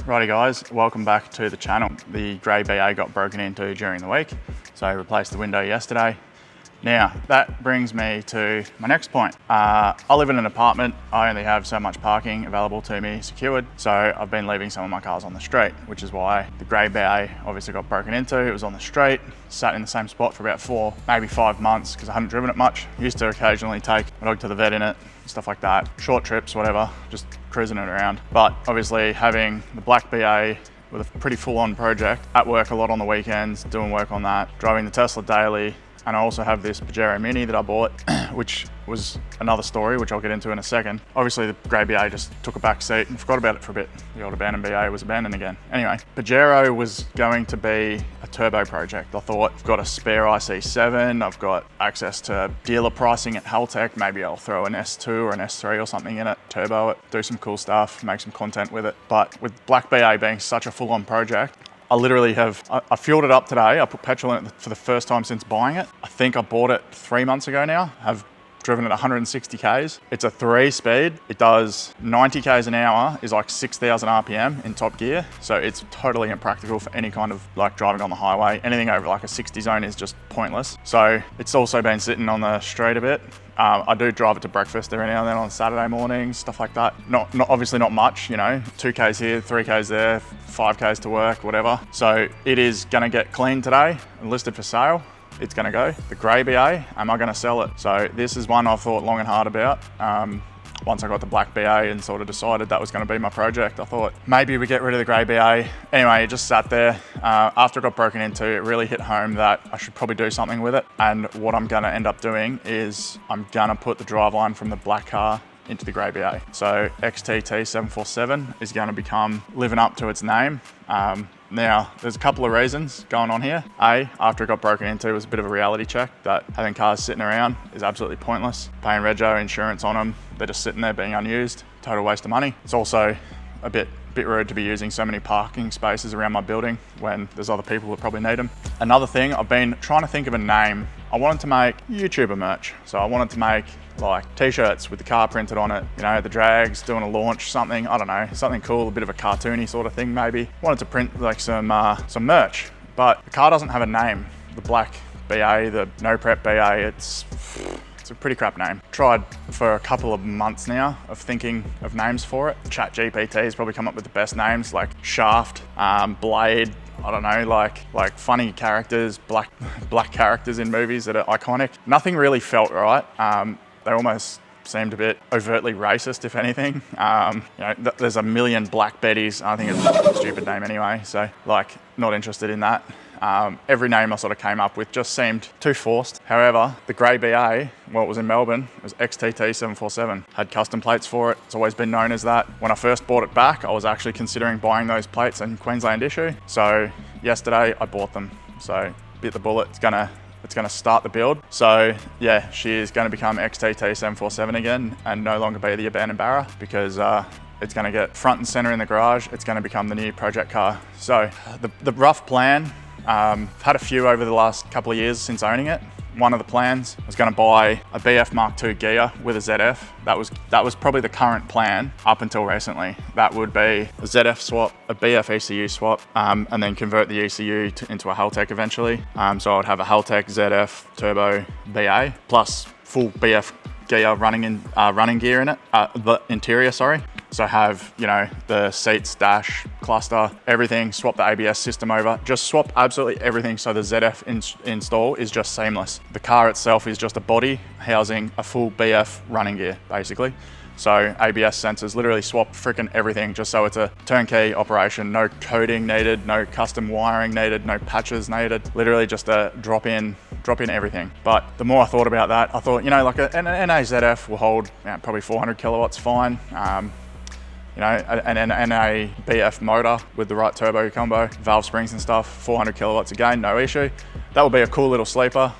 Righty guys, welcome back to the channel. The grey BA got broken into during the week, so I replaced the window yesterday. Now, that brings me to my next point. I live in an apartment. I only have so much parking available to me secured, so I've been leaving some of my cars on the street, which is why the grey BA obviously got broken into. It was on the street, sat in the same spot for about 4, maybe 5 months because I hadn't driven it much. Used to occasionally take my dog to the vet in it, stuff like that. Short trips, whatever, just cruising it around. But obviously having the black BA with a pretty full-on project, at work a lot on the weekends, doing work on that, driving the Tesla daily, and I also have this Pajero Mini that I bought, which was another story, which I'll get into in a second. Obviously, the grey BA just took a back seat and forgot about it for a bit. The old abandoned BA was abandoned again. Anyway, Pajero was going to be a turbo project. I thought, I've got a spare IC7, I've got access to dealer pricing at Haltech. Maybe I'll throw an S2 or an S3 or something in it, turbo it, do some cool stuff, make some content with it. But with black BA being such a full-on project, I literally have, I fueled it up today. I put petrol in it for the first time since buying it. I think I bought it 3 months ago now. I've driven it 160 Ks. It's a 3-speed. It does 90 Ks an hour, is like 6,000 RPM in top gear. So it's totally impractical for any kind of like driving on the highway. Anything over like a 60 zone is just pointless. So it's also been sitting on the street a bit. I do drive it to breakfast every now and then on Saturday mornings, stuff like that. Not obviously not much, you know, 2 Ks here, 3 Ks there, 5 Ks to work, whatever. So it is gonna get cleaned today and listed for sale. It's gonna go. The grey BA, am I gonna sell it? So this is one I've thought long and hard about. Once I got the black BA and sort of decided that was going to be my project, I thought maybe we get rid of the grey BA. Anyway, it just sat there. After it got broken into, it really hit home that I should probably do something with it. And what I'm going to end up doing is I'm going to put the driveline from the black car into the grey BA. So XTT747 is going to become living up to its name. Now, there's a couple of reasons going on here. A, after it got broken into, it was a bit of a reality check that having cars sitting around is absolutely pointless. Paying rego, insurance on them, they're just sitting there being unused. Total waste of money. It's also a bit rude to be using so many parking spaces around my building when there's other people that probably need them. Another thing, I've been trying to think of a name. I wanted to make YouTuber merch. So I wanted to make like t-shirts with the car printed on it, you know, the drags, doing a launch, something, I don't know, something cool, a bit of a cartoony sort of thing maybe. Wanted to print like some merch, but the car doesn't have a name. The black BA, the no prep BA, it's a pretty crap name. Tried for a couple of months now of thinking of names for it. ChatGPT has probably come up with the best names like Shaft, Blade, I don't know, like funny characters, black characters in movies that are iconic. Nothing really felt right. They almost seemed a bit overtly racist, if anything. You know, there's a million Black Bettys. I think it's a stupid name anyway, so like not interested in that. Every name I sort of came up with just seemed too forced. However, the grey BA, well, it was in Melbourne, it was XTT747. Had custom plates for it. It's always been known as that. When I first bought it back, I was actually considering buying those plates in Queensland issue. So yesterday I bought them. So bit the bullet. It's gonna start the build. So yeah, she is gonna become XTT747 again and no longer be the abandoned Barra because it's gonna get front and center in the garage. It's gonna become the new project car. So the rough plan, I've had a few over the last couple of years since owning it. One of the plans was going to buy a BF Mark II gear with a ZF. That was probably the current plan up until recently. That would be a ZF swap, a BF ECU swap, and then convert the ECU into a Haltech eventually. So I would have a Haltech ZF Turbo BA plus full BF gear running gear in it, the interior, sorry. So have, you know, the seats, dash, cluster, everything, swap the ABS system over, just swap absolutely everything so the ZF install is just seamless. The car itself is just a body housing a full BF running gear, basically. So ABS sensors, literally swap freaking everything just so it's a turnkey operation, no coding needed, no custom wiring needed, no patches needed, literally just a drop in everything. But the more I thought about that, I thought, you know, like an NA ZF will hold probably 400 kilowatts fine. You know, and a BF motor with the right turbo combo, valve springs and stuff, 400 kilowatts again, no issue. That would be a cool little sleeper.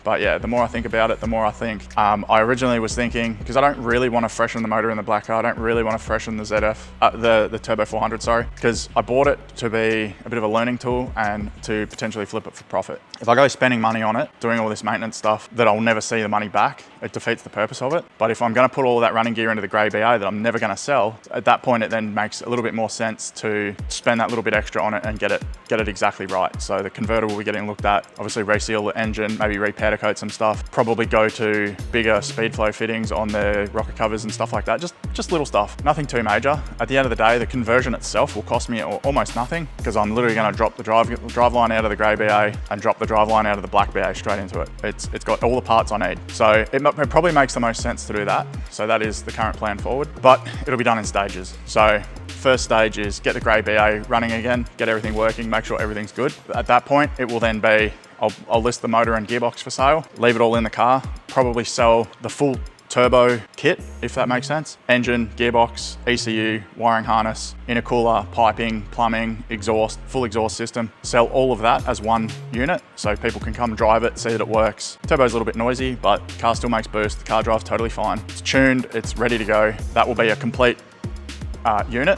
But yeah, the more I think about it, the more I think. I originally was thinking, because I don't really want to freshen the motor in the black car, I don't really want to freshen the ZF, the Turbo 400, sorry, because I bought it to be a bit of a learning tool and to potentially flip it for profit. If I go spending money on it, doing all this maintenance stuff that I'll never see the money back it defeats the purpose of it. But if I'm going to put all of that running gear into the grey BA that I'm never going to sell, at that point it then makes a little bit more sense to spend that little bit extra on it and get it exactly right. So the converter will be getting looked at, obviously reseal the engine, maybe re-powder coat some stuff, probably go to bigger speed flow fittings on the rocker covers and stuff like that. Just little stuff, nothing too major. At the end of the day, the conversion itself will cost me almost nothing, because I'm literally going to drop the drive line out of the grey BA and drop the drive line out of the black BA straight into it. It's got all the parts I need. So it probably makes the most sense to do that. So that is the current plan forward, but it'll be done in stages. So first stage is get the grey BA running again, get everything working, make sure everything's good. At that point, it will then be, I'll list the motor and gearbox for sale, leave it all in the car, probably sell the full turbo kit, if that makes sense. Engine, gearbox, ECU, wiring harness, intercooler, piping, plumbing, exhaust, full exhaust system. Sell all of that as one unit so people can come drive it, see that it works. Turbo's a little bit noisy, but the car still makes boost. The car drives totally fine. It's tuned, it's ready to go. That will be a complete unit.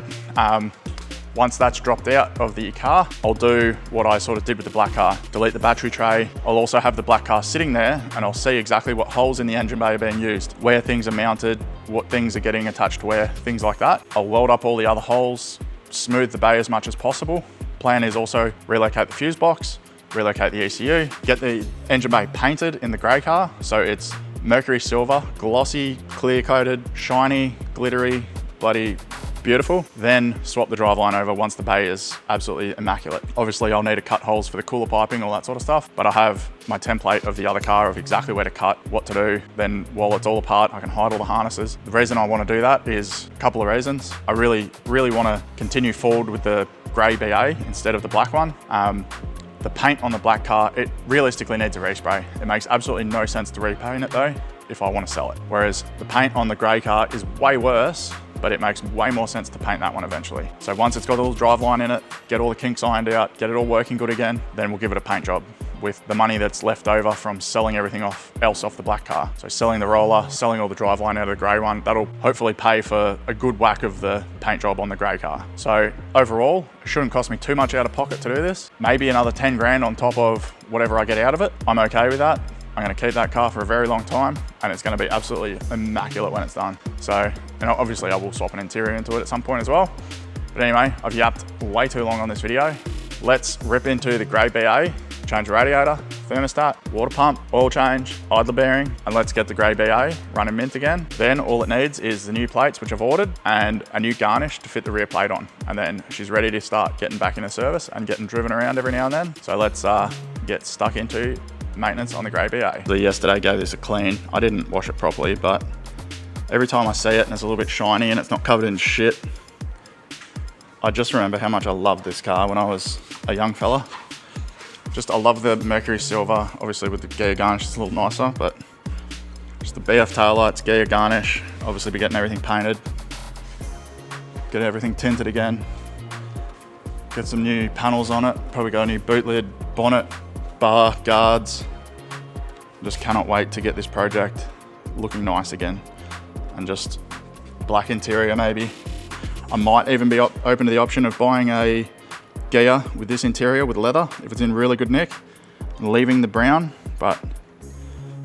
Once that's dropped out of the car, I'll do what I sort of did with the black car. Delete the battery tray. I'll also have the black car sitting there, and I'll see exactly what holes in the engine bay are being used, where things are mounted, what things are getting attached to where, things like that. I'll weld up all the other holes, smooth the bay as much as possible. Plan is also relocate the fuse box, relocate the ECU, get the engine bay painted in the grey car. So it's mercury silver, glossy, clear coated, shiny, glittery, bloody beautiful. Then swap the driveline over once the bay is absolutely immaculate. Obviously I'll need to cut holes for the cooler piping, all that sort of stuff, but I have my template of the other car of exactly where to cut, what to do. Then while it's all apart, I can hide all the harnesses. The reason I want to do that is a couple of reasons. I really want to continue forward with the grey BA instead of the black one. The paint on the black car, it realistically needs a respray. It makes absolutely no sense to repaint it though if I want to sell it. Whereas the paint on the grey car is way worse, but it makes way more sense to paint that one eventually. So once it's got all the driveline in it, get all the kinks ironed out, get it all working good again, then we'll give it a paint job with the money that's left over from selling everything else off the black car. So selling the roller, selling all the driveline out of the grey one, that'll hopefully pay for a good whack of the paint job on the grey car. So overall, it shouldn't cost me too much out of pocket to do this. Maybe another 10 grand on top of whatever I get out of it. I'm okay with that. I'm going to keep that car for a very long time, and it's going to be absolutely immaculate when it's done. So, obviously I will swap an interior into it at some point as well. But anyway, I've yapped way too long on this video. Let's rip into the grey BA, change the radiator, thermostat, water pump, oil change, idler bearing, and let's get the grey BA running mint again. Then all it needs is the new plates, which I've ordered, and a new garnish to fit the rear plate on. And then she's ready to start getting back into service and getting driven around every now and then. So let's get stuck into maintenance on the grey BA. So yesterday gave this a clean. I didn't wash it properly, but every time I see it and it's a little bit shiny and it's not covered in shit, I just remember how much I loved this car when I was a young fella. I love the mercury silver, obviously with the gear garnish it's a little nicer, but just the BF taillights, gear garnish, obviously be getting everything painted, get everything tinted again, get some new panels on it, probably got a new boot lid, bonnet, bar, guards. Just cannot wait to get this project looking nice again, and just black interior maybe. I might even be open to the option of buying a gear with this interior with leather if it's in really good nick, and leaving the brown, but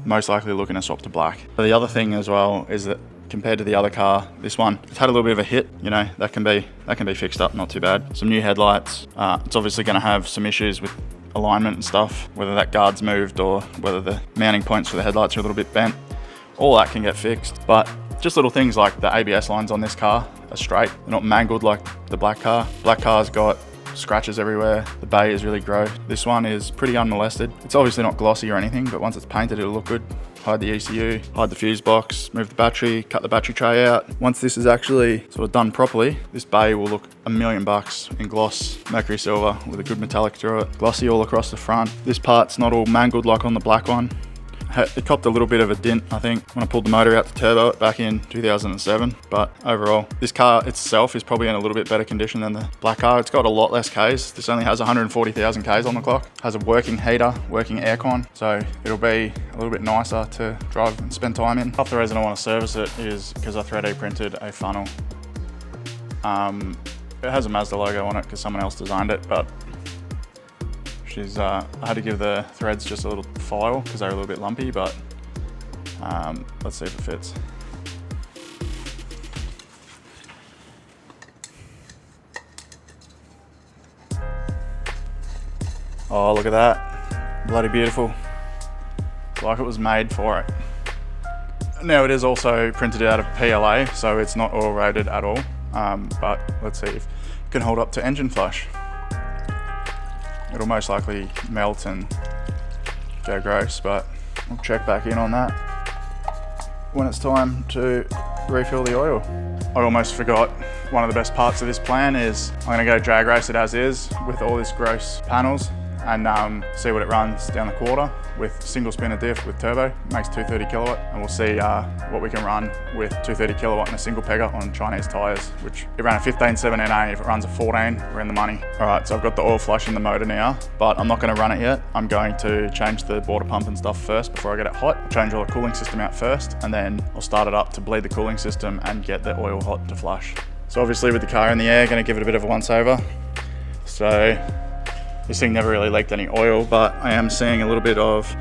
most likely looking to swap to black. But the other thing as well is that compared to the other car, this one, it's had a little bit of a hit, that can be fixed up, not too bad. Some new headlights. It's obviously going to have some issues with alignment and stuff, whether that guard's moved or whether the mounting points for the headlights are a little bit bent. All that can get fixed, but just little things like the ABS lines on this car are straight. They're not mangled like the black car. Black car's got scratches everywhere. The bay is really gross. This one is pretty unmolested. It's obviously not glossy or anything, but once it's painted, it'll look good. Hide the ECU, hide the fuse box, move the battery, cut the battery tray out. Once this is actually sort of done properly, this bay will look $1,000,000 in gloss, mercury silver with a good metallic through it. Glossy all across the front. This part's not all mangled like on the black one. It copped a little bit of a dent, I think, when I pulled the motor out to turbo it back in 2007. But overall, this car itself is probably in a little bit better condition than the black car. It's got a lot less Ks. This only has 140,000 Ks on the clock. Has a working heater, working aircon. So it'll be a little bit nicer to drive and spend time in. Half the reason I want to service it is because I 3D printed a funnel. It has a Mazda logo on it because someone else designed it, but I had to give the threads just a little file because they're a little bit lumpy, but Let's see if it fits. Oh, look at that. Bloody beautiful. It's like it was made for it. Now it is also printed out of PLA, so it's not oil rated at all. But let's see if it can hold up to engine flush. It'll most likely melt and go gross, but we'll check back in on that when it's time to refill the oil. I almost forgot, one of the best parts of this plan is I'm gonna go drag race it as is with all this gross panels and see what it runs down the quarter with single spinner diff with turbo. Makes 230 kilowatt, and we'll see what we can run with 230 kilowatt and a single pegger on Chinese tires, which it ran a 15.7 NA. If it runs a 14, we're in the money. All right, so I've got the oil flush in the motor now, but I'm not gonna run it yet. I'm going to change the water pump and stuff first before I get it hot. I'll change all the cooling system out first, and then I'll start it up to bleed the cooling system and get the oil hot to flush. So obviously with the car in the air, gonna give it a bit of a once over. So this thing never really leaked any oil, but I am seeing a little bit of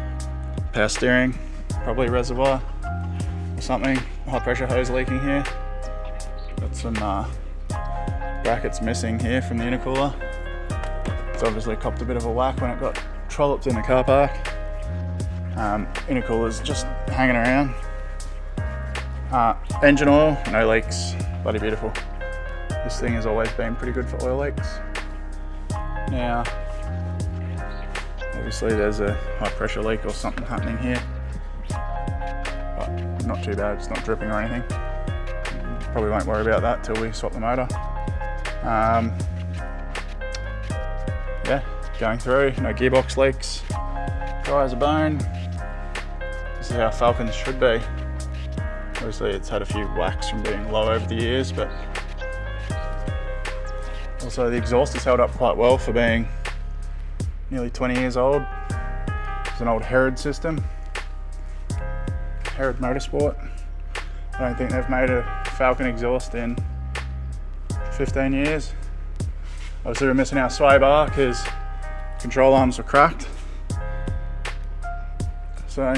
power steering, probably reservoir or something. High pressure hose leaking here. Got some brackets missing here from the intercooler. It's obviously copped a bit of a whack when it got trolloped in the car park. Intercooler's just hanging around. Engine oil, no leaks, bloody beautiful. This thing has always been pretty good for oil leaks. Now, obviously there's a high pressure leak or something happening here, but not too bad, it's not dripping or anything. Probably won't worry about that till we swap the motor. Yeah, going through, no gearbox leaks, dry as a bone. This is how Falcons should be. Obviously it's had a few whacks from being low over the years, but also the exhaust has held up quite well for being nearly 20 years old. It's an old Herod system, Herod Motorsport. I don't think they've made a Falcon exhaust in 15 years. Obviously we're missing our sway bar because control arms were cracked. So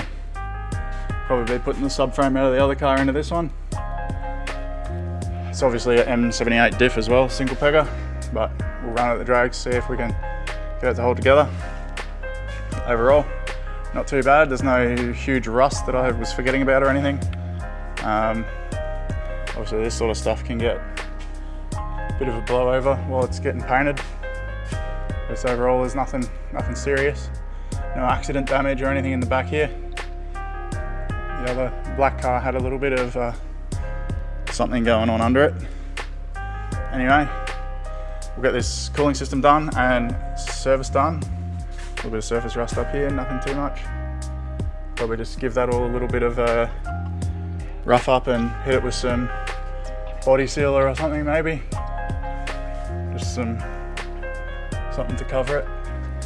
probably be putting the subframe out of the other car into this one. It's obviously an M78 diff as well, single pegger, but we'll run it at the drag, see if we can get it to hold together. Overall, not too bad. There's no huge rust that I was forgetting about or anything. Obviously this sort of stuff can get a bit of a blowover while it's getting painted. But overall there's nothing serious. No accident damage or anything in the back here. The other black car had a little bit of something going on under it. Anyway, we'll get this cooling system done and service done. A little bit of surface rust up here, nothing too much. Probably just give that all a little bit of a rough up and hit it with some body sealer or something maybe. Just something to cover it.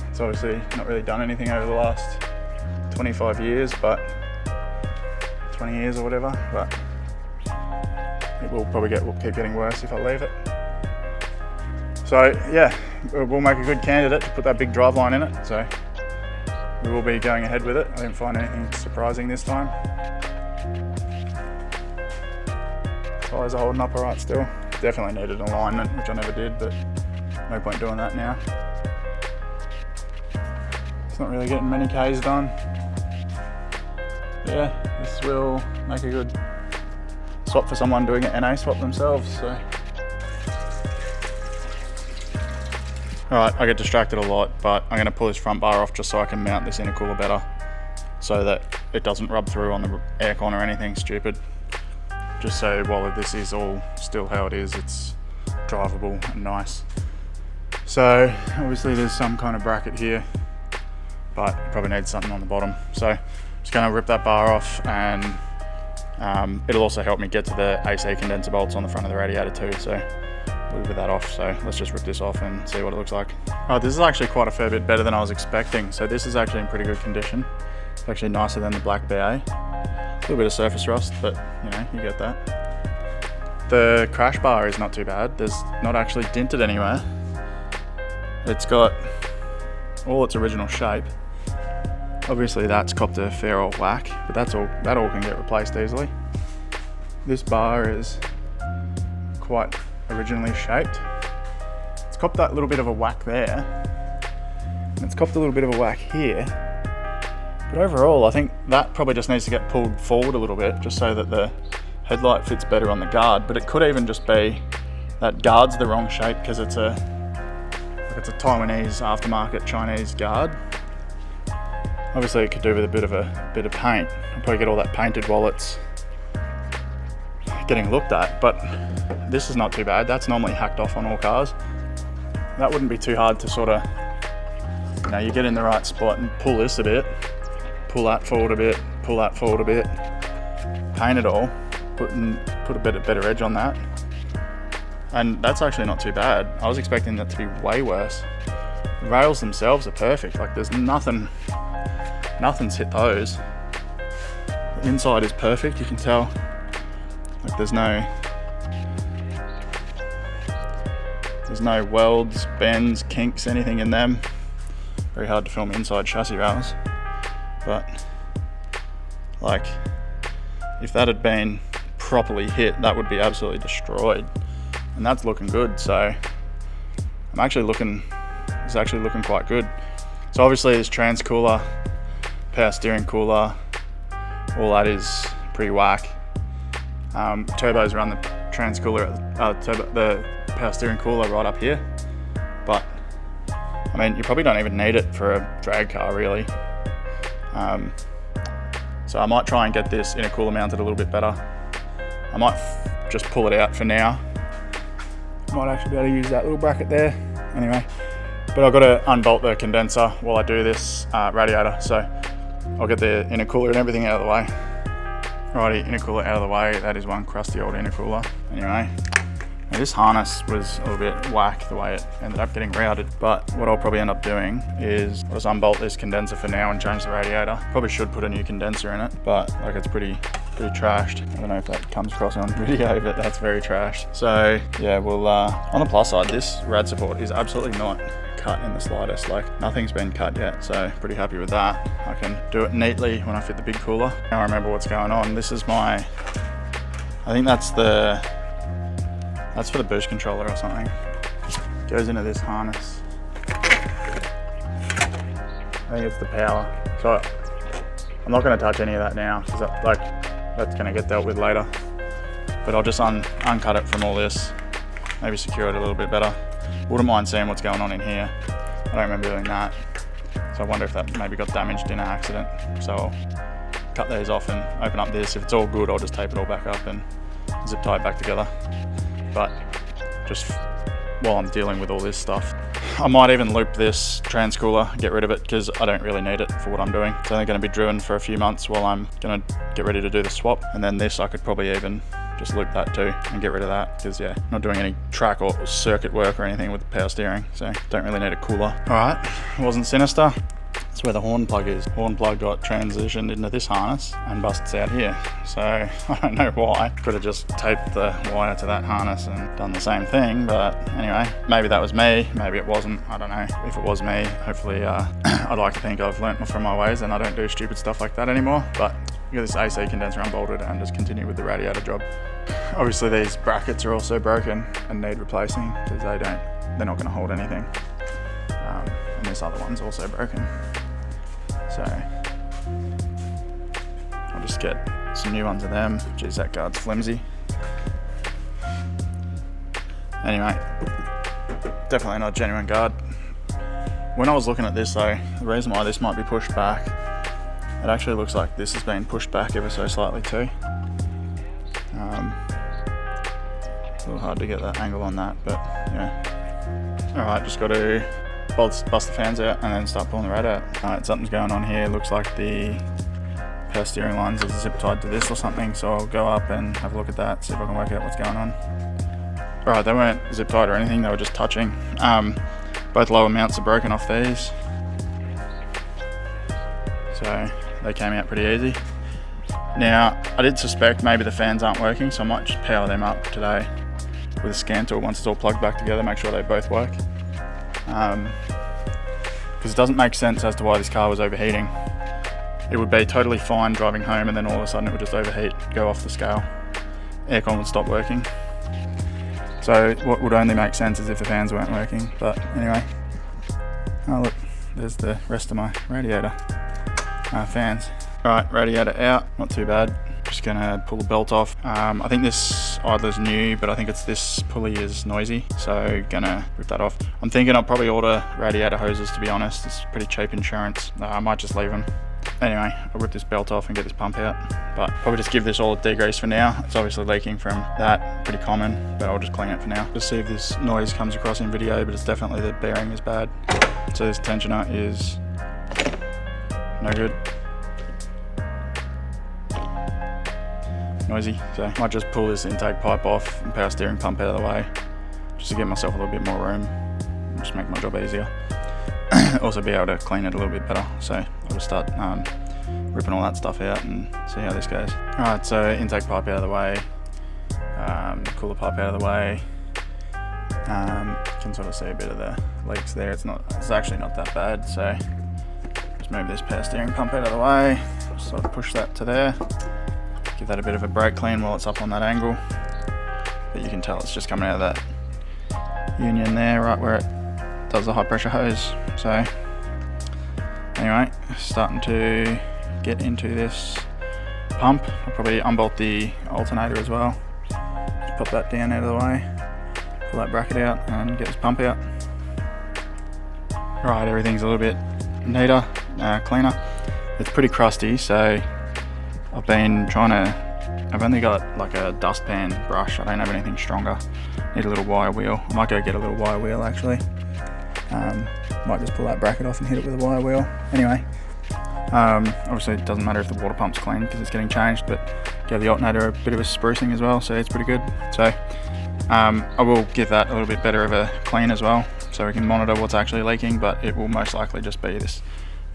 It's obviously not really done anything over the last 25 years, but 20 years or whatever, but it will probably keep getting worse if I leave it. So yeah, we'll make a good candidate to put that big drive line in it, so we will be going ahead with it. I didn't find anything surprising this time. Tyres are holding up alright still. Definitely needed an alignment, which I never did, but no point doing that now. It's not really getting many Ks done. Yeah, this will make a good swap for someone doing an NA swap themselves. So, alright, I get distracted a lot, but I'm going to pull this front bar off just so I can mount this intercooler better, so that it doesn't rub through on the aircon or anything stupid. Just so while this is all still how it is, it's drivable and nice. So obviously there's some kind of bracket here, but it probably needs something on the bottom. So just going to rip that bar off, and it'll also help me get to the AC condenser bolts on the front of the radiator too. So we'll leave that off. So let's just rip this off and see what it looks like. Oh, this is actually quite a fair bit better than I was expecting. So this is actually in pretty good condition. It's actually nicer than the black BA. A little bit of surface rust, but you know, you get that. The crash bar is not too bad. There's not actually dinted anywhere. It's got all its original shape. Obviously that's copped a fair old whack, but that all can get replaced easily. This bar is quite originally shaped. It's copped that little bit of a whack there, and it's copped a little bit of a whack here. But overall, I think that probably just needs to get pulled forward a little bit, just so that the headlight fits better on the guard. But it could even just be that guard's the wrong shape because it's a Taiwanese aftermarket Chinese guard. Obviously, it could do with a bit of paint. I'll probably get all that painted while it's getting looked at. But this is not too bad. That's normally hacked off on all cars. That wouldn't be too hard to sort of, you get in the right spot and pull this a bit, pull that forward a bit, pull that forward a bit, paint it all, put a better edge on that. And that's actually not too bad. I was expecting that to be way worse. The rails themselves are perfect. Like there's nothing's hit those. The inside is perfect. You can tell, like there's no welds, bends, kinks, anything in them. Very hard to film inside chassis rails. But like, if that had been properly hit, that would be absolutely destroyed. And that's looking good. So it's actually looking quite good. So obviously this trans cooler, power steering cooler, all that is pretty whack. Turbos run the trans cooler, the power steering cooler right up here. But I mean, you probably don't even need it for a drag car really. So I might try and get this intercooler mounted a little bit better. I might just pull it out for now. Might actually be able to use that little bracket there. Anyway, but I've got to unbolt the condenser while I do this radiator. So I'll get the intercooler and everything out of the way. Righty, intercooler out of the way. That is one crusty old intercooler. Anyway, now this harness was a little bit whack the way it ended up getting routed. But what I'll probably end up doing is I'll just unbolt this condenser for now and change the radiator. Probably should put a new condenser in it, but like it's pretty trashed. I don't know if that comes across on video, but that's very trashed. So yeah, we'll on the plus side, this rad support is absolutely not cut in the slightest. Like nothing's been cut yet, so pretty happy with that. I can do it neatly when I fit the big cooler. Now I remember what's going on. This is I think that's for the boost controller or something. Goes into this harness. I think it's the power. So I'm not going to touch any of that now because that's going to get dealt with later. But I'll just uncut it from all this, maybe secure it a little bit better. Wouldn't mind seeing what's going on in here. I don't remember doing that. So I wonder if that maybe got damaged in an accident. So I'll cut these off and open up this. If it's all good, I'll just tape it all back up and zip tie it back together. But just while I'm dealing with all this stuff, I might even loop this trans cooler, get rid of it because I don't really need it for what I'm doing. It's only going to be driven for a few months while I'm going to get ready to do the swap. And then this, I could probably even just loop that too and get rid of that because yeah, not doing any track or circuit work or anything with the power steering. So don't really need a cooler. All right, it wasn't sinister. That's where the horn plug is. Horn plug got transitioned into this harness and busts out here. So I don't know why. Could have just taped the wire to that harness and done the same thing. But anyway, maybe that was me. Maybe it wasn't. I don't know. If it was me, hopefully I'd like to think I've learnt from my ways and I don't do stupid stuff like that anymore. But get this AC condenser unbolted and just continue with the radiator job. Obviously these brackets are also broken and need replacing because they're not going to hold anything. And this other one's also broken. So I'll just get some new ones of them. Geez, that guard's flimsy. Anyway, definitely not a genuine guard. When I was looking at this though, the reason why this might be pushed back, it actually looks like this has been pushed back ever so slightly too. A little hard to get that angle on that, but yeah. Alright, just got to bust the fans out and then start pulling the rad out. Alright, something's going on here. Looks like the power steering lines is zip tied to this or something, so I'll go up and have a look at that, see if I can work out what's going on. Alright, they weren't zip tied or anything, they were just touching. Both lower mounts are broken off these, so they came out pretty easy. Now, I did suspect maybe the fans aren't working, so I might just power them up today with a scan tool once it's all plugged back together, make sure they both work. Because it doesn't make sense as to why this car was overheating. it would be totally fine driving home and then all of a sudden it would just overheat, go off the scale. Aircon would stop working. So what would only make sense is if the fans weren't working, but anyway. Oh look, there's the rest of my radiator fans. Right, radiator out, not too bad. Just gonna pull the belt off. I think this idler's new, but I think it's this pulley is noisy, so gonna rip that off. I'm thinking I'll probably order radiator hoses, to be honest. It's pretty cheap insurance. I might just leave them. Anyway, I'll rip this belt off and get this pump out, but probably just give this all a degrease for now. It's obviously leaking from that, pretty common, but I'll just clean it for now. Just see if this noise comes across in video, but it's definitely the bearing is bad. So this tensioner is no good. Noisy, so I might just pull this intake pipe off and power steering pump out of the way just to get myself a little bit more room, just make my job easier. Also be able to clean it a little bit better, so I'll just start ripping all that stuff out and see how this goes. Alright, so intake pipe out of the way, cooler pipe out of the way. You can sort of see a bit of the leaks there. It's actually not that bad, so just move this power steering pump out of the way, sort of push that to there. Give that a bit of a brake clean while it's up on that angle, but you can tell it's just coming out of that union there, right where it does the high pressure hose. So anyway, starting to get into this pump. I'll probably unbolt the alternator as well. Just pop that down out of the way, pull that bracket out and get this pump out. Right, everything's a little bit neater, cleaner. It's pretty crusty, so I've been trying to, I've only got like a dustpan brush. I don't have anything stronger. Need a little wire wheel. I might go get a little wire wheel actually. Might just pull that bracket off and hit it with a wire wheel. Anyway, obviously it doesn't matter if the water pump's clean because it's getting changed, but give the alternator a bit of a sprucing as well, so it's pretty good. So I will give that a little bit better of a clean as well, so we can monitor what's actually leaking, but it will most likely just be this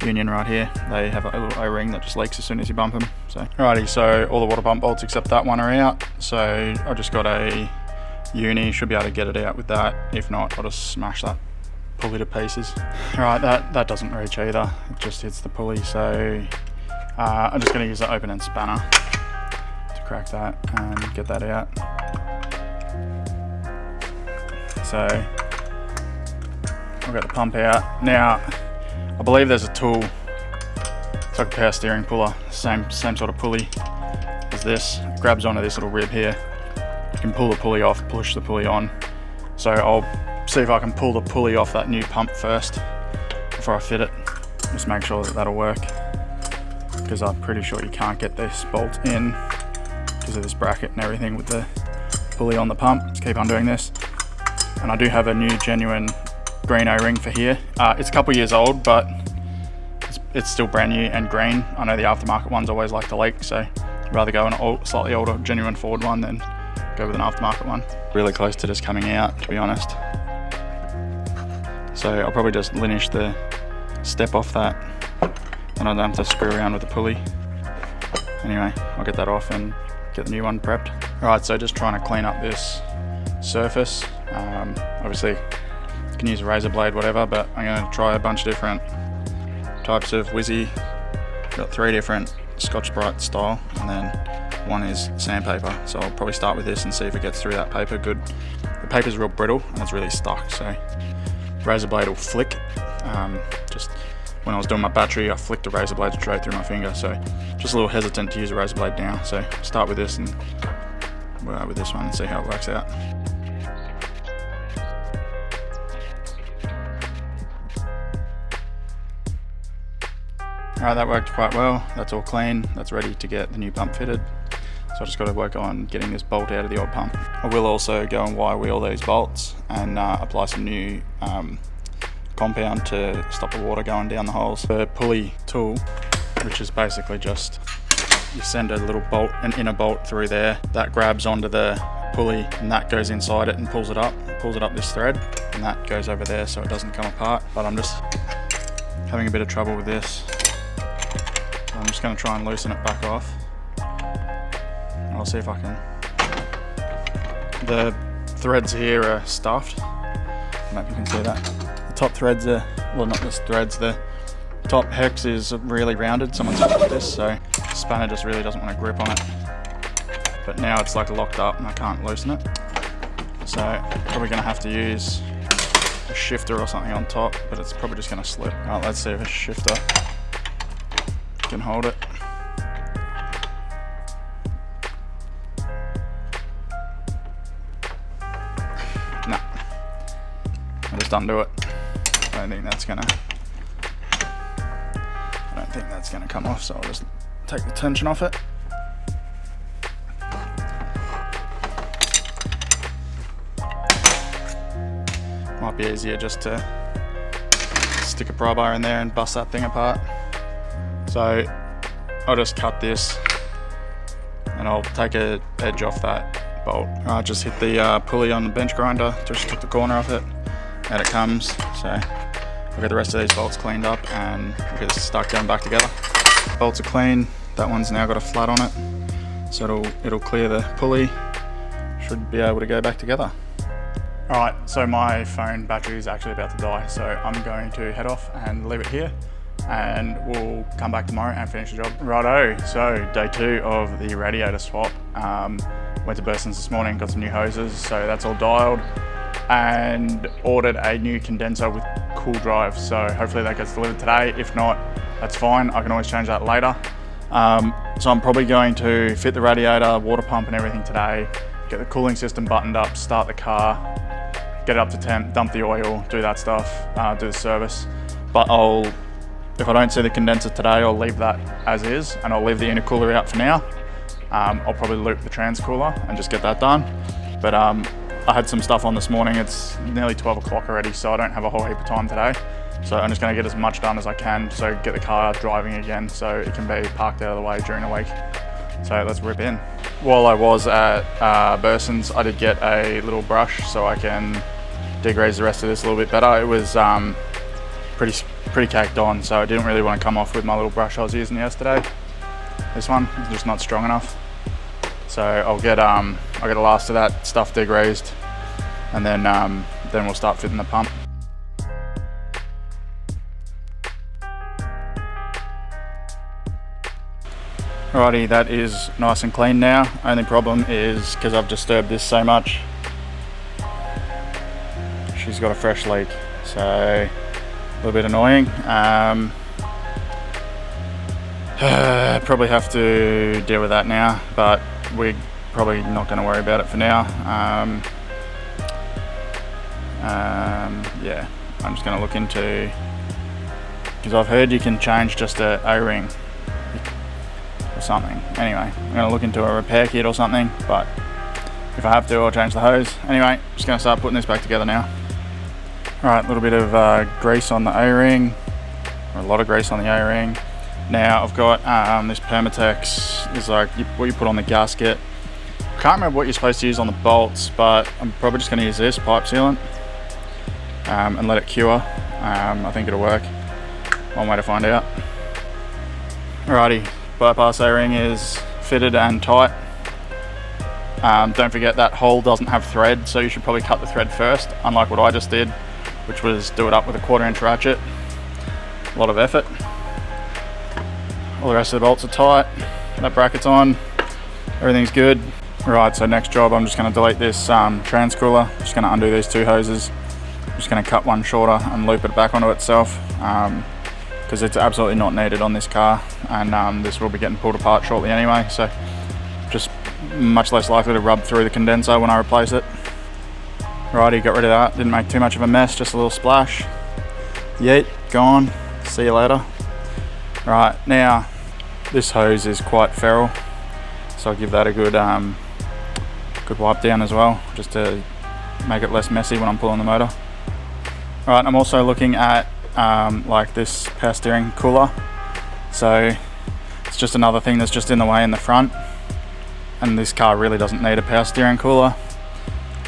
union right here. They have a little O-ring that just leaks as soon as you bump them. So alrighty, so all the water pump bolts except that one are out. So I just got a uni, should be able to get it out with that. If not, I'll just smash that pulley to pieces. Alright, that doesn't reach either. It just hits the pulley. So I'm just going to use the open end spanner to crack that and get that out. So I'll get the pump out. Now, I believe there's a tool, it's like a power steering puller, same sort of pulley as this. It grabs onto this little rib here. You can pull the pulley off, push the pulley on. So I'll see if I can pull the pulley off that new pump first before I fit it. Just make sure that that'll work, because I'm pretty sure you can't get this bolt in because of this bracket and everything with the pulley on the pump. Let's keep on doing this. And I do have a new genuine green O-ring for here. It's a couple years old, but it's still brand new and green. I know the aftermarket ones always like to leak, so I'd rather go an slightly older genuine Ford one than go with an aftermarket one. Really close to just coming out, to be honest. So I'll probably just linish the step off that, and I don't have to screw around with the pulley. Anyway, I'll get that off and get the new one prepped. Alright, so just trying to clean up this surface. Obviously you can use a razor blade, whatever, but I'm going to try a bunch of different types of Wizzy. Got 3 different Scotch-Brite style, and then one is sandpaper. So I'll probably start with this and see if it gets through that paper good. The paper's real brittle and it's really stuck, so razor blade will flick. Just when I was doing my battery, I flicked a razor blade straight through my finger, so just a little hesitant to use a razor blade now. So start with this and work with this one and see how it works out. Alright, that worked quite well. That's all clean. That's ready to get the new pump fitted. So I just got to work on getting this bolt out of the old pump. I will also go and wire wheel these bolts and apply some new compound to stop the water going down the holes. The pulley tool, which is basically just, you send a little bolt, an inner bolt through there, that grabs onto the pulley and that goes inside it and pulls it up this thread, and that goes over there so it doesn't come apart. But I'm just having a bit of trouble with this. So I'm just going to try and loosen it back off. I'll see if I can. The threads here are stuffed. I don't know if you can see that. The top threads are, well, not just threads, the top hex is really rounded. Someone's put this, so the spanner just really doesn't want to grip on it. But now it's like locked up and I can't loosen it. So probably gonna have to use a shifter or something on top, but it's probably just gonna slip. Alright, let's see if a shifter can hold it. No, I'll just undo it. I don't think that's gonna come off, so I'll just take the tension off it. Might be easier just to stick a pry bar in there and bust that thing apart. So I'll just cut this and I'll take an edge off that bolt. I just hit the pulley on the bench grinder, just took the corner off it, and it comes. So I'll get the rest of these bolts cleaned up and we'll get this start going back together. Bolts are clean. That one's now got a flat on it, so it'll clear the pulley. Should be able to go back together. Alright, so my phone battery is actually about to die, so I'm going to head off and leave it here and we'll come back tomorrow and finish the job. Righto, so day 2 of the radiator swap. Went to Burson's this morning, got some new hoses, so that's all dialed, and ordered a new condenser with cool drive, so hopefully that gets delivered today. If not, that's fine, I can always change that later. So I'm probably going to fit the radiator, water pump and everything today, get the cooling system buttoned up, start the car, get it up to temp, dump the oil, do that stuff, do the service. But if I don't see the condenser today, I'll leave that as is, and I'll leave the intercooler out for now. I'll probably loop the transcooler and just get that done. But I had some stuff on this morning. It's nearly 12 o'clock already, so I don't have a whole heap of time today. So I'm just gonna get as much done as I can, so get the car driving again so it can be parked out of the way during the week. So let's rip in. While I was at Burson's, I did get a little brush so I can degrease the rest of this a little bit better. It was pretty caked on, so I didn't really want to come off with my little brush I was using yesterday. This one is just not strong enough. So I'll get the last of that stuff degreased, and then we'll start fitting the pump. Alrighty, that is nice and clean now. Only problem is because I've disturbed this so much, she's got a fresh leak, so a little bit annoying. Probably have to deal with that now, but we're probably not going to worry about it for now. Yeah, I'm just going to look into, because I've heard you can change just a O-ring or something. Anyway, I'm going to look into a repair kit or something, but if I have to, I'll change the hose. Anyway, just going to start putting this back together now. Alright, a little bit of grease on the O-ring, or a lot of grease on the O-ring. Now I've got this Permatex, is like what you put on the gasket. Can't remember what you're supposed to use on the bolts, but I'm probably just going to use this pipe sealant and let it cure. I think it'll work. One way to find out. Alrighty, bypass O-ring is fitted and tight. Don't forget that hole doesn't have thread, so you should probably cut the thread first, unlike what I just did, which was do it up with a 1/4 inch ratchet. A lot of effort. All the rest of the bolts are tight, that bracket's on, everything's good. Right, so next job, I'm just going to delete this transcooler. Just going to undo these 2 hoses. I'm just going to cut one shorter and loop it back onto itself, because it's absolutely not needed on this car, and this will be getting pulled apart shortly anyway, so just much less likely to rub through the condenser when I replace it. Righty, got rid of that, didn't make too much of a mess, just a little splash. Yeet, gone, see you later. Right, now this hose is quite feral, so I'll give that a good wipe down as well, just to make it less messy when I'm pulling the motor. Right, I'm also looking at like this power steering cooler, so it's just another thing that's just in the way in the front, and this car really doesn't need a power steering cooler.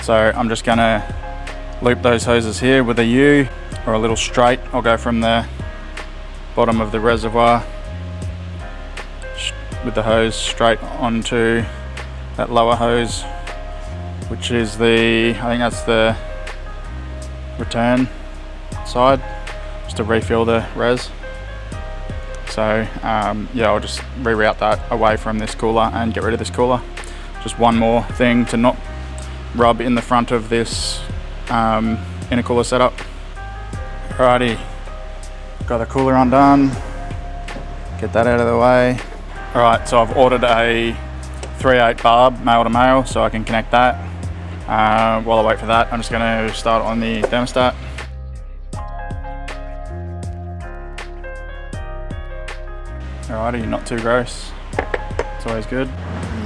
So I'm just gonna loop those hoses here with a U or a little straight. I'll go from the bottom of the reservoir with the hose straight onto that lower hose, which is I think that's the return side, just to refill the res. So yeah, I'll just reroute that away from this cooler and get rid of this cooler. Just one more thing to not rub in the front of this intercooler setup. Alrighty, got the cooler undone. Get that out of the way. Alright, so I've ordered a 3/8 barb male to male so I can connect that. While I wait for that, I'm just going to start on the thermostat. Alrighty, not too gross. It's always good.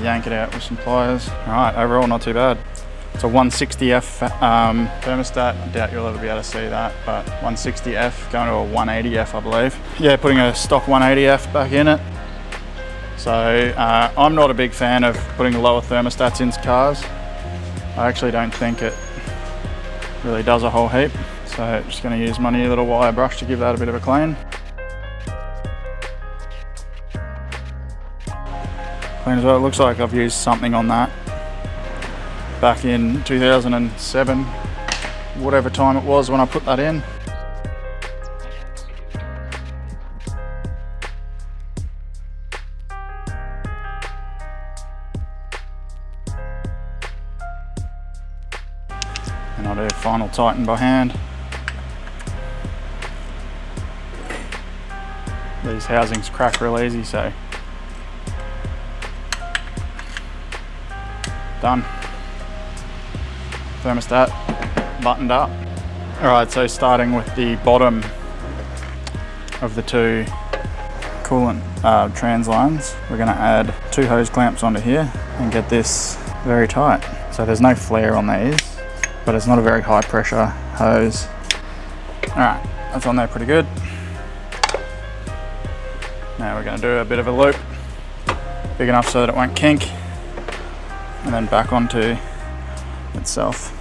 Yank it out with some pliers. Alright, overall not too bad. It's a 160F thermostat. I doubt you'll ever be able to see that, but 160F going to a 180F, I believe. Yeah, putting a stock 180F back in it. So I'm not a big fan of putting lower thermostats in cars. I actually don't think it really does a whole heap. So just going to use my new little wire brush to give that a bit of a clean. Clean as well. It looks like I've used something on that back in 2007, whatever time it was when I put that in. And I'll do a final tighten by hand. These housings crack real easy, so done. Thermostat buttoned up. Alright, so starting with the bottom of the two coolant trans lines, we're going to add 2 hose clamps onto here and get this very tight. So there's no flare on these, but it's not a very high pressure hose. Alright, that's on there pretty good. Now we're going to do a bit of a loop, big enough so that it won't kink, and then back onto itself.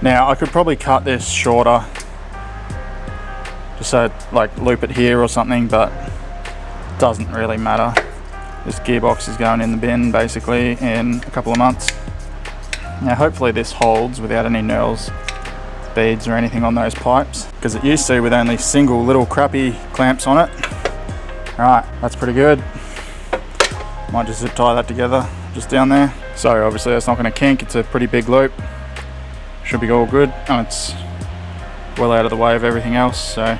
Now I could probably cut this shorter, just so like loop it here or something, but it doesn't really matter. This gearbox is going in the bin basically in a couple of months. Now hopefully this holds without any knurls, beads or anything on those pipes, because it used to with only single little crappy clamps on it. Alright, that's pretty good. Might just zip tie that together just down there. So obviously that's not going to kink, it's a pretty big loop. Should be all good, and it's well out of the way of everything else. So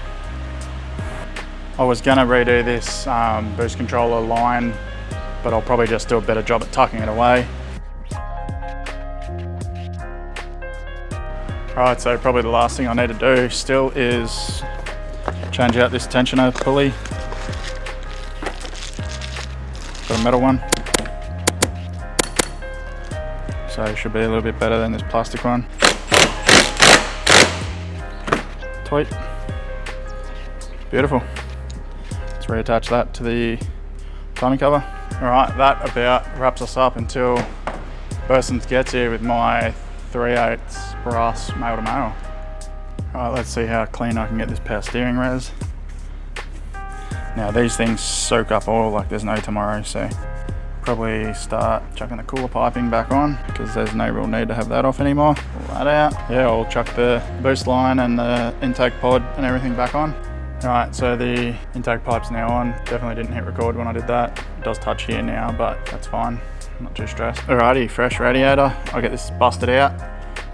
I was going to redo this boost controller line, but I'll probably just do a better job at tucking it away. Alright, so probably the last thing I need to do still is change out this tensioner pulley. Got a metal one. So it should be a little bit better than this plastic one. Tweet. Beautiful. Let's reattach that to the timing cover. Alright, that about wraps us up until Bursons gets here with my 3/8 brass male to male. Alright, let's see how clean I can get this power steering res. Now these things soak up oil like there's no tomorrow, so probably start chucking the cooler piping back on, because there's no real need to have that off anymore. Pull that out. Yeah, I'll chuck the boost line and the intake pod and everything back on. Alright, so the intake pipe's now on. Definitely didn't hit record when I did that. It does touch here now, but that's fine. I'm not too stressed. Alrighty, fresh radiator. I'll get this busted out.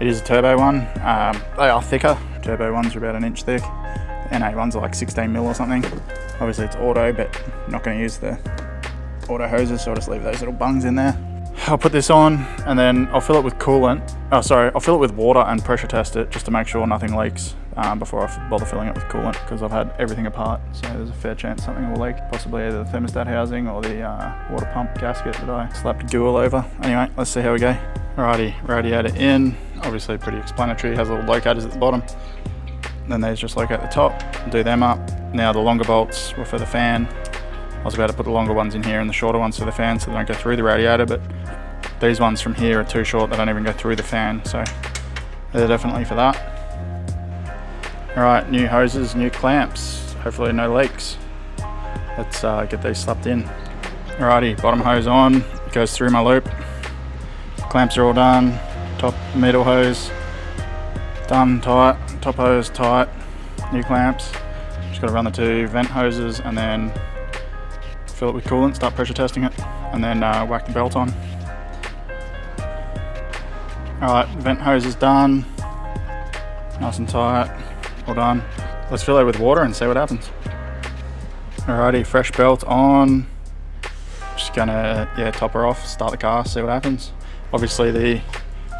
It is a turbo one. They are thicker. Turbo ones are about an inch thick. The NA ones are like 16 mil or something. Obviously it's auto, but I'm not going to use the auto hoses, so I'll just leave those little bungs in there. I'll put this on and then I'll fill it with coolant. I'll fill it with water and pressure test it just to make sure nothing leaks before I bother filling it with coolant, because I've had everything apart, so there's a fair chance something will leak. Possibly either the thermostat housing or the water pump gasket that I slapped glue all over. Anyway, let's see how we go. Alrighty, radiator in. Obviously pretty explanatory, has little locators at the bottom. Then these just locate the top, do them up. Now the longer bolts were for the fan. I was about to put the longer ones in here and the shorter ones for the fan so they don't go through the radiator, but these ones from here are too short, they don't even go through the fan, so they're definitely for that. Alright, new hoses, new clamps, hopefully no leaks. Let's get these slapped in. Alrighty, bottom hose on, goes through my loop. Clamps are all done, top middle hose done tight, top hose tight, new clamps. Just got to run the 2 vent hoses and then fill it with coolant, start pressure testing it, and then whack the belt on. Alright, vent hose is done. Nice and tight, all done. Let's fill it with water and see what happens. Alrighty, fresh belt on. Just gonna, top her off, start the car, see what happens. Obviously the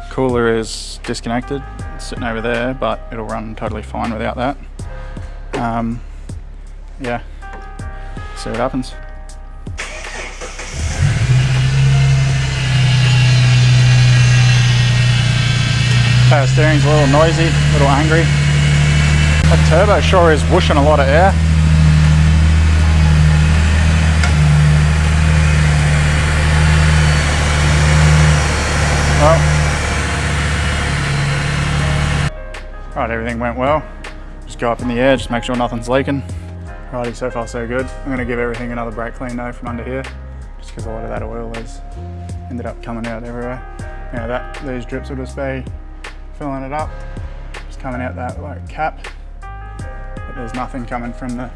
cooler is disconnected, it's sitting over there, but it'll run totally fine without that. See what happens. Power steering's a little noisy, a little angry. That turbo sure is whooshing a lot of air. Well, right, everything went well. Just go up in the air, just make sure nothing's leaking. Righty, so far so good. I'm gonna give everything another brake clean though from under here, just because a lot of that oil has ended up coming out everywhere. These drips will just be filling it up, just coming out that like cap, but there's nothing coming from the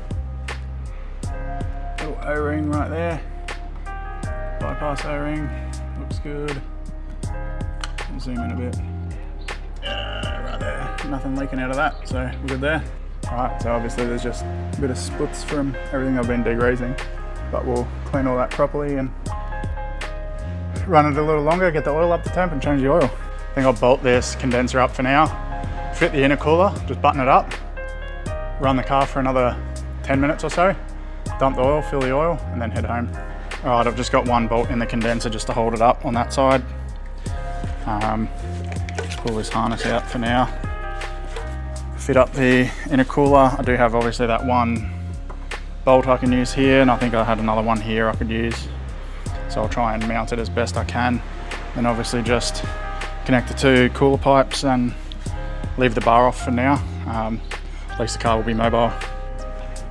little O-ring right there. Bypass O-ring, looks good. I'll zoom in a bit. Yeah, right there, nothing leaking out of that, so we're good there. Alright, so obviously there's just a bit of splits from everything I've been degreasing, but we'll clean all that properly and run it a little longer, get the oil up to temp and change the oil. I think I'll bolt this condenser up for now, fit the intercooler, just button it up, run the car for another 10 minutes or so, dump the oil, fill the oil, and then head home. Alright, I've just got one bolt in the condenser just to hold it up on that side. Just pull this harness out for now. Fit up the intercooler. I do have obviously that one bolt I can use here, and I think I had another one here I could use. So I'll try and mount it as best I can. Then obviously just connect the two cooler pipes and leave the bar off for now. At least the car will be mobile.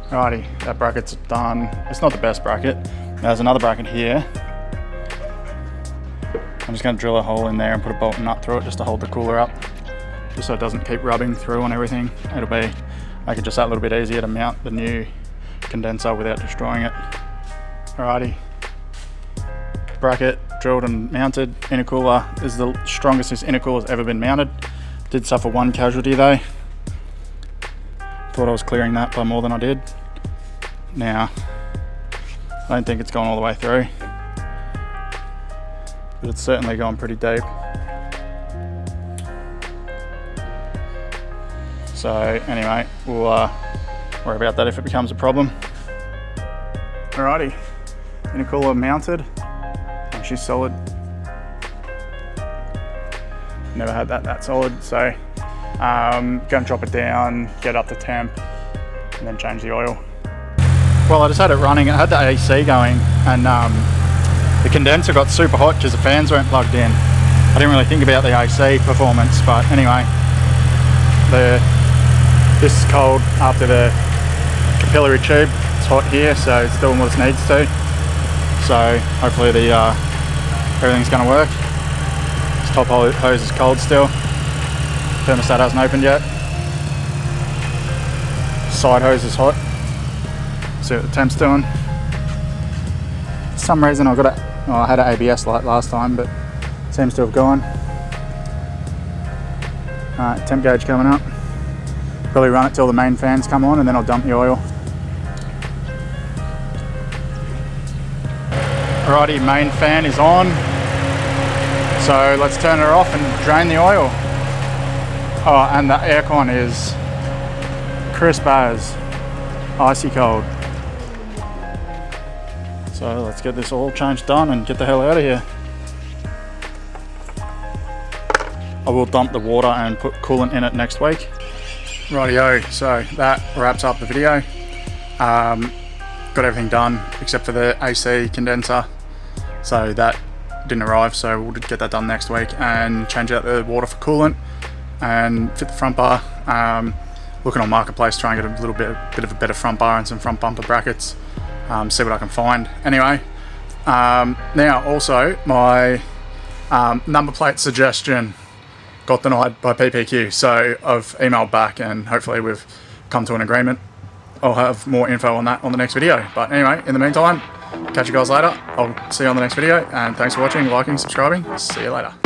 Alrighty, that bracket's done. It's not the best bracket. There's another bracket here. I'm just going to drill a hole in there and put a bolt and nut through it just to hold the cooler up, just so it doesn't keep rubbing through on everything. It'll make it just that little bit easier to mount the new condenser without destroying it. Alrighty, bracket drilled and mounted. Intercooler is the strongest this intercooler's ever been mounted. Did suffer one casualty though. Thought I was clearing that by more than I did. Now, I don't think it's gone all the way through, but it's certainly gone pretty deep. So anyway, we'll worry about that if it becomes a problem. Alrighty, intercooler mounted, and she's solid. Never had that solid, so gonna drop it down, get up to temp, and then change the oil. Well, I just had it running, it had the AC going, and the condenser got super hot because the fans weren't plugged in. I didn't really think about the AC performance, but anyway, this is cold after the capillary tube. It's hot here, so it's doing what it needs to. So hopefully everything's going to work. This top hose is cold still. Thermostat hasn't opened yet. Side hose is hot. See what the temp's doing. For some reason I had an ABS light last time, but it seems to have gone. Alright, temp gauge coming up. Probably run it till the main fans come on, and then I'll dump the oil. Alrighty, main fan is on. So let's turn her off and drain the oil. Oh, and the aircon is crisp as, icy cold. So let's get this oil change done and get the hell out of here. I will dump the water and put coolant in it next week. Rightio, so that wraps up the video. Got everything done except for the AC condenser. So that didn't arrive, so we'll get that done next week and change out the water for coolant and fit the front bar. Looking on Marketplace, try and get a little bit of a better front bar and some front bumper brackets. See what I can find. Anyway, now also my number plate suggestion got denied by PPQ, so I've emailed back and hopefully we've come to an agreement. I'll have more info on that on the next video. But anyway, in the meantime, Catch you guys later. I'll see you on the next video, and thanks for watching, liking, subscribing. See you later.